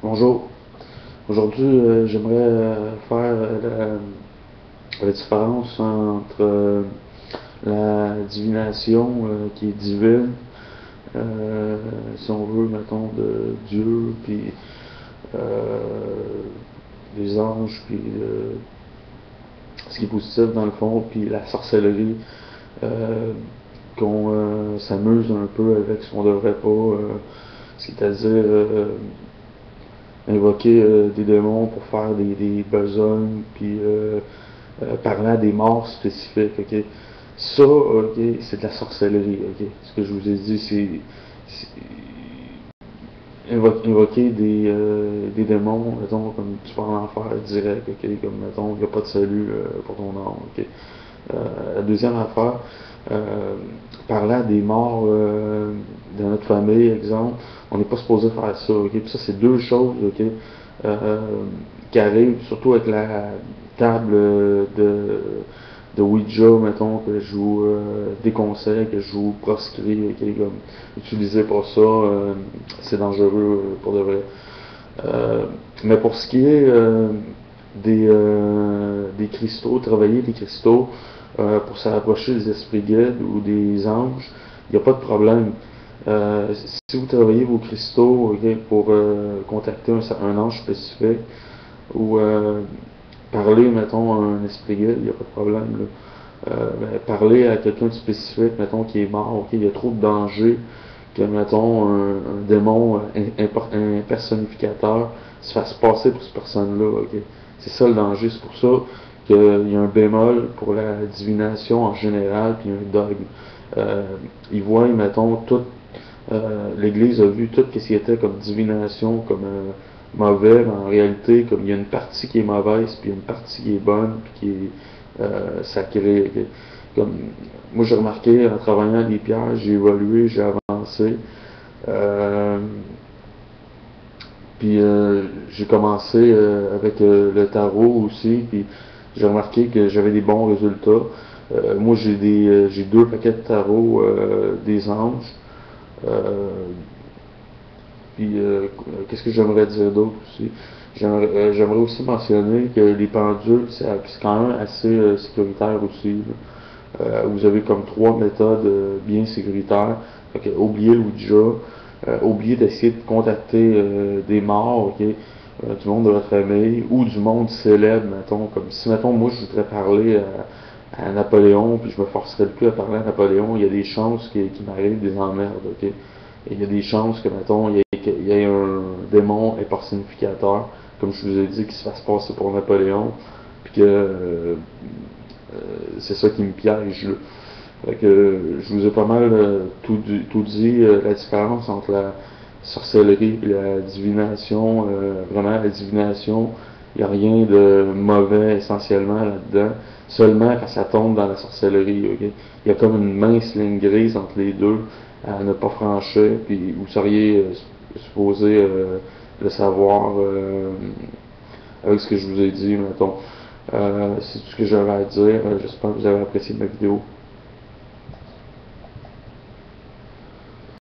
Bonjour. Aujourd'hui, j'aimerais faire la différence entre la divination qui est divine, si on veut, mettons, de Dieu, puis des anges, puis ce qui est positif dans le fond, puis la sorcellerie, qu'on s'amuse un peu avec ce qu'on devrait pas, c'est-à-dire invoquer des démons pour faire des besognes, puis parler à des morts spécifiques, ok? Ça, ok, c'est de la sorcellerie, ok? Ce que je vous ai dit, c'est invoquer des démons, mettons, comme tu vas en enfer direct, ok? Comme, mettons, il n'y a pas de salut pour ton âme, ok? La deuxième affaire, euh, parler à des morts de notre famille, exemple, on n'est pas supposé faire ça, ok? Puis ça, c'est deux choses, ok? Euh, qui arrivent, surtout avec la table de Ouija, mettons, que je vous déconseille, que je vous proscris, ok? Comme, utilisez pas ça, c'est dangereux pour de vrai. Euh, mais pour ce qui est des cristaux, travailler des cristaux pour se rapprocher des esprits guides ou des anges, il n'y a pas de problème. Si vous travaillez vos cristaux, okay, pour contacter un ange spécifique ou parler, mettons, à un esprit guide, il n'y a pas de problème. Là. Ben, parler à quelqu'un de spécifique, mettons, qui est mort, ok, il y a trop de danger que, mettons, un démon un personnificateur se fasse passer pour cette personne-là. Okay? C'est ça le danger. C'est pour ça qu'il y a un bémol pour la divination en général, puis un dogme. Euh, ils voient, mettons, tout. L'Église a vu tout ce qui était comme divination, comme mauvais, mais en réalité, comme il y a une partie qui est mauvaise, puis il y a une partie qui est bonne, puis qui est sacrée. Okay? Comme, moi, j'ai remarqué en travaillant les pierres, j'ai évolué, j'ai avancé. Euh, puis j'ai commencé avec le tarot aussi, puis j'ai remarqué que j'avais des bons résultats. Moi, j'ai deux paquets de tarot des anges. Euh, Puis, qu'est-ce que j'aimerais dire d'autre aussi? J'aimerais aussi mentionner que les pendules, c'est quand même assez sécuritaire aussi. Vous avez comme trois méthodes bien sécuritaires. Fait que, oubliez le Ouija, oubliez d'essayer de contacter des morts, ok, du monde de votre famille, ou du monde célèbre, mettons. Comme si, mettons, moi, je voudrais parler à Napoléon, puis je me forcerais le plus à parler à Napoléon, il y a des chances qu'il m'arrive des emmerdes, ok? Et il y a des chances que, mettons, il y ait un démon impersonnificateur, comme je vous ai dit, qui se fasse passer pour Napoléon, puis que c'est ça qui me piège. Là. Fait que je vous ai pas mal tout dit, la différence entre la sorcellerie et la divination. Vraiment, la divination, il n'y a rien de mauvais essentiellement là-dedans, seulement quand ça tombe dans la sorcellerie. Okay? Il y a comme une mince ligne grise entre les deux à ne pas franchir, puis vous seriez supposé le savoir avec ce que je vous ai dit, mettons. C'est tout ce que j'avais à dire. J'espère que vous avez apprécié ma vidéo.